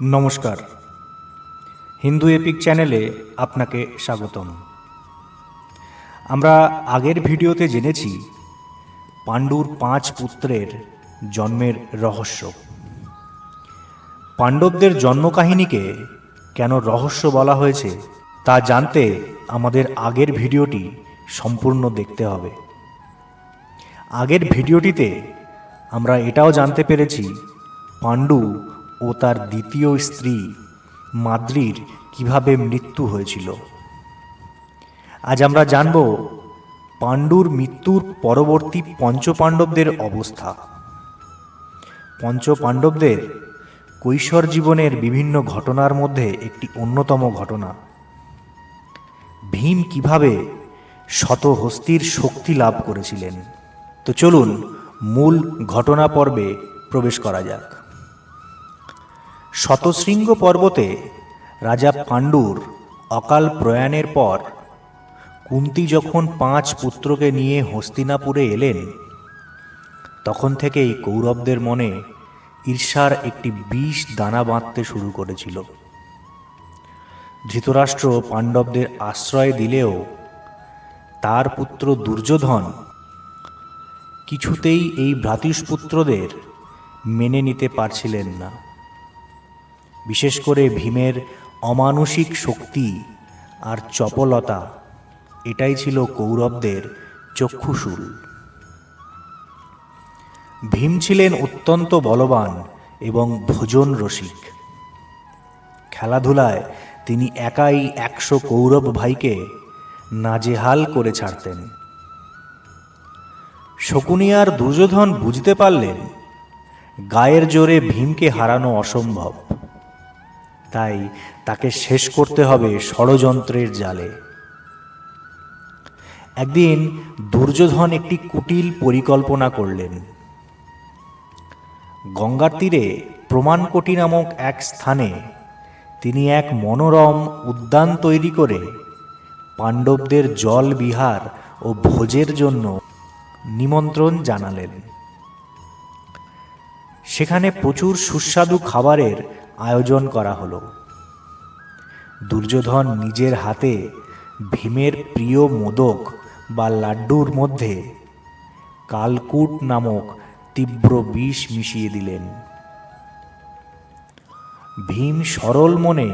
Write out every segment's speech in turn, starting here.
নমস্কার, হিন্দু এপিক চ্যানেলে আপনাকে স্বাগতম। আমরা আগের ভিডিওতে জেনেছি পাণ্ডুর 5 পুত্রের জন্মের রহস্য। পাণ্ডবদের জন্মকাহিনীকে কেন রহস্য বলা হয়েছে তা জানতে আমাদের আগের ভিডিওটি সম্পূর্ণ দেখতে হবে। আগের ভিডিওটিতে আমরা এটাও জানতে পেরেছি পাণ্ডু ও তার দ্বিতীয় স্ত্রী মাদ্রীর কিভাবে মৃত্যু হয়েছিল। আজ আমরা জানব পাণ্ডুর মৃত্যুর পরবর্তী পঞ্চপাণ্ডবদের অবস্থা। পঞ্চপাণ্ডবদের কৈশোর জীবনের বিভিন্ন ঘটনার মধ্যে একটি অন্যতম ঘটনা ভীম কিভাবে শতহস্তীর শক্তি লাভ করেছিলেন। তো চলুন মূল ঘটনা পর্বে প্রবেশ করা যাক। শতশৃঙ্গ পর্বতে রাজা পাণ্ডুর অকাল প্রয়াণের পর কুন্তী যখন 5 পুত্রকে নিয়ে হস্তিনাপুরে এলেন, তখন থেকেই কৌরবদের মনে ঈর্ষার একটি বিষ দানা বাঁধতে শুরু করেছিল। ধৃতরাষ্ট্র পাণ্ডবদের আশ্রয় দিলেও তার পুত্র দুর্যোধন কিছুতেই এই ভ্রাতুষ্পুত্রদের মেনে নিতে পারছিলেন না। বিশেষ করে ভীমের অমানুষিক শক্তি আর চপলতা, এটাই ছিল কৌরবদের চক্ষুশূল। ভীম ছিলেন অত্যন্ত বলবান এবং ভোজন রসিক। খেলাধুলায় তিনি একাই 100 কৌরব ভাইকে নাজেহাল করে ছাড়তেন। শকুনি আর দুর্যোধন বুঝতে পারলেন গায়ের জোরে ভীমকে হারানো অসম্ভব, তাই তাকে শেষ করতে হবে ষড়যন্ত্রের জালে। একদিন দুর্যোধন একটি কুটিল পরিকল্পনা করলেন। গঙ্গার তীরে প্রমাণকোটি নামক এক স্থানে তিনি এক মনোরম উদ্যান তৈরি করে পাণ্ডবদের জল বিহার ও ভোজের জন্য নিমন্ত্রণ জানালেন। সেখানে প্রচুর সুস্বাদু খাবারের আয়োজন করা হলো। দুর্যোধন নিজের হাতে ভীমের প্রিয় মোদক বা লাড্ডুর মধ্যে কালকূট নামক তীব্র বিষ মিশিয়ে দিলেন। ভীম সরল মনে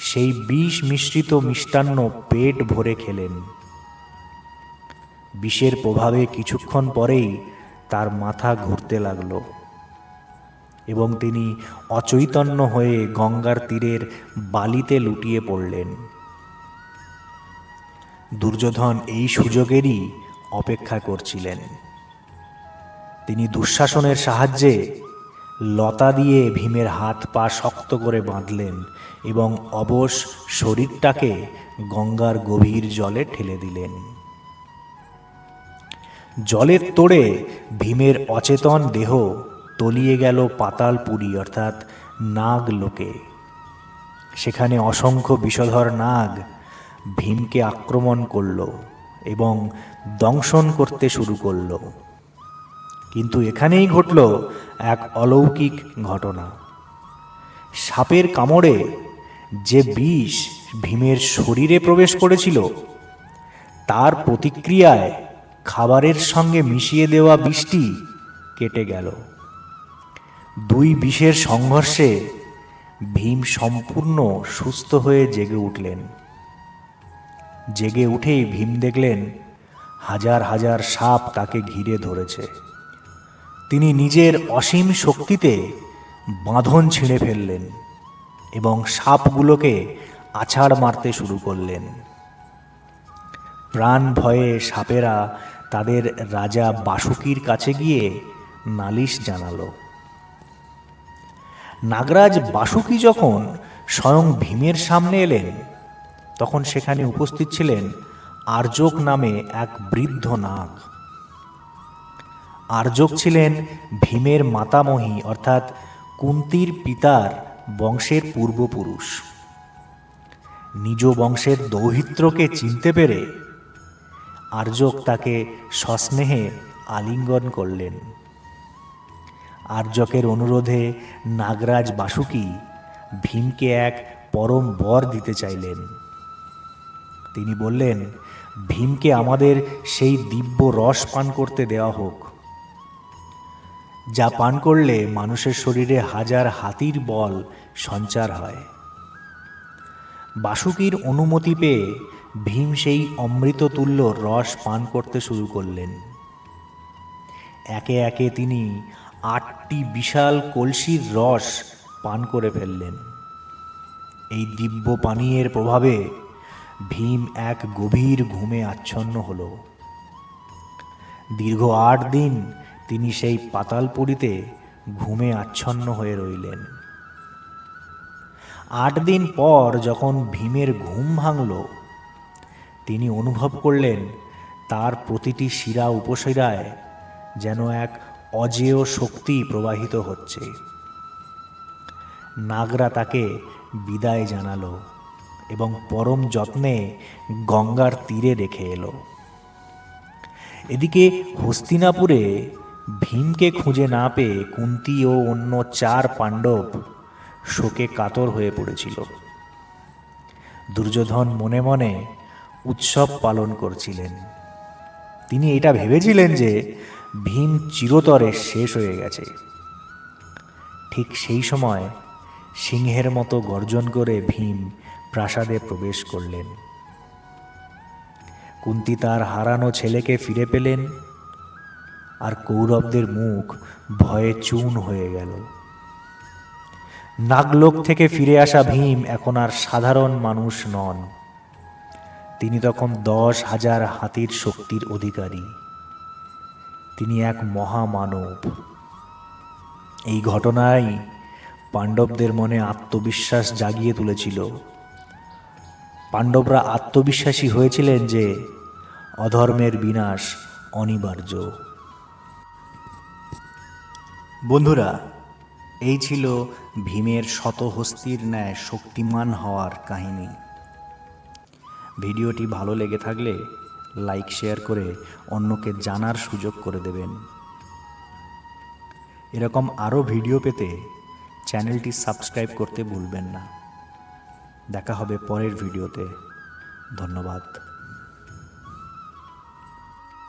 সেই বিষ মিশ্রিত মিষ্টান্ন পেট ভরে খেলেন। বিষের প্রভাবে কিছুক্ষণ পরেই তার মাথা ঘুরতে লাগলো এবং তিনি অচৈতন্য হয়ে গঙ্গার তীরের বালিতে লুটিয়ে পড়লেন। দুর্যোধন এই সুযোগেরই অপেক্ষা করছিলেন। তিনি দুঃশাসনের সাহায্যে লতা দিয়ে ভীমের হাত পা শক্ত করে বাঁধলেন এবং অবশ শরীরটাকে গঙ্গার গভীর জলে ঠেলে দিলেন। জলের তোড়ে ভীমের অচেতন দেহ তলিয়ে গেল পাতালপুরী অর্থাৎ নাগ লোকে। সেখানে অসংখ্য বিষধর নাগ ভীমকে আক্রমণ করল এবং দংশন করতে শুরু করল। কিন্তু এখানেই ঘটল এক অলৌকিক ঘটনা। সাপের কামড়ে যে বিষ ভীমের শরীরে প্রবেশ করেছিল, তার প্রতিক্রিয়ায় খাবারের সঙ্গে মিশিয়ে দেওয়া বিষটি কেটে গেল। 2 বিষের সংঘর্ষে ভীম সম্পূর্ণ সুস্থ হয়ে জেগে উঠলেন। জেগে উঠেই ভীম দেখলেন হাজার হাজার সাপ তাকে ঘিরে ধরেছে। তিনি নিজের অসীম শক্তিতে বাঁধন ছিঁড়ে ফেললেন এবং সাপগুলোকে আছাড় মারতে শুরু করলেন। প্রাণ ভয়ে সাপেরা তাদের রাজা বাসুকীর কাছে গিয়ে নালিশ জানালো। নাগরাজ বাসুকী যখন স্বয়ং ভীমের সামনে এলেন, তখন সেখানে উপস্থিত ছিলেন আর্যক নামে এক বৃদ্ধ নাগ। আর্যক ছিলেন ভীমের মাতামহী অর্থাৎ কুন্তীর পিতার বংশের পূর্বপুরুষ। নিজ বংশের দৌহিত্রকে চিনতে পেরে আর্যক তাকে সস্নেহে আলিঙ্গন করলেন। আর্যকের অনুরোধে নাগরাজ বাসুকী ভীমকে এক পরম বর দিতে চাইলেন। তিনি বললেন, ভীমকে আমাদের সেই দিব্য রস পান করতে দেওয়া হোক, যা পান করলে মানুষের শরীরে হাজার হাতির বল সঞ্চার হয়। বাসুকীর অনুমতি পেয়ে ভীম সেই অমৃততুল্য রস পান করতে শুরু করলেন। একে একে তিনি 8টি বিশাল কলসির রস পান করে ফেললেন। এই দিব্য পানীয়ের প্রভাবে ভীম এক গভীর ঘুমে আচ্ছন্ন হল। দীর্ঘ 8 দিন তিনি সেই পাতালপুরীতে ঘুমে আচ্ছন্ন হয়ে রইলেন। 8 দিন পর যখন ভীমের ঘুম ভাঙল, তিনি অনুভব করলেন তার প্রতিটি শিরা উপশিরায় যেন এক অজেয় শক্তি প্রবাহিত হচ্ছে। নাগরা তাকে বিদায় জানালো এবং পরম যত্নে গঙ্গার তীরে রেখে এলো। এদিকে হস্তিনাপুরে ভীমকে খুঁজে না পেয়ে কুন্তী ও অন্য 4 পাণ্ডব শোকে কাতর হয়ে পড়েছিল। দুর্যোধন মনে মনে উৎসব পালন করছিলেন। তিনি এটা ভেবেছিলেন যে ভীম চিরতরে শেষ হয়ে গেছে। ঠিক সেই সময় সিংহের মতো গর্জন করে ভীম প্রাসাদে প্রবেশ করলেন। কুন্তী তার হারানো ছেলেকে ফিরে পেলেন, আর কৌরবদের মুখ ভয়ে চূর্ণ হয়ে গেল। নাগলোক থেকে ফিরে আসা ভীম এখন আর সাধারণ মানুষ নন। তিনি তখন 10,000 হাতির শক্তির অধিকারী। তিনি এক মহামানব। এই ঘটনাই পাণ্ডবদের মনে আত্মবিশ্বাস জাগিয়ে তুলেছিল। পাণ্ডবরা আত্মবিশ্বাসী হয়েছিলেন যে অধর্মের বিনাশ অনিবার্য। বন্ধুরা, এই ছিল ভীমের শতহস্তীর ন্যায় শক্তিমান হওয়ার কাহিনী। ভিডিওটি ভালো লেগে থাকলে লাইক শেয়ার করে অন্যকে জানার সুযোগ করে দেবেন। এরকম আরও ভিডিও পেতে চ্যানেলটি সাবস্ক্রাইব করতে ভুলবেন না। দেখা হবে পরের ভিডিওতে। ধন্যবাদ।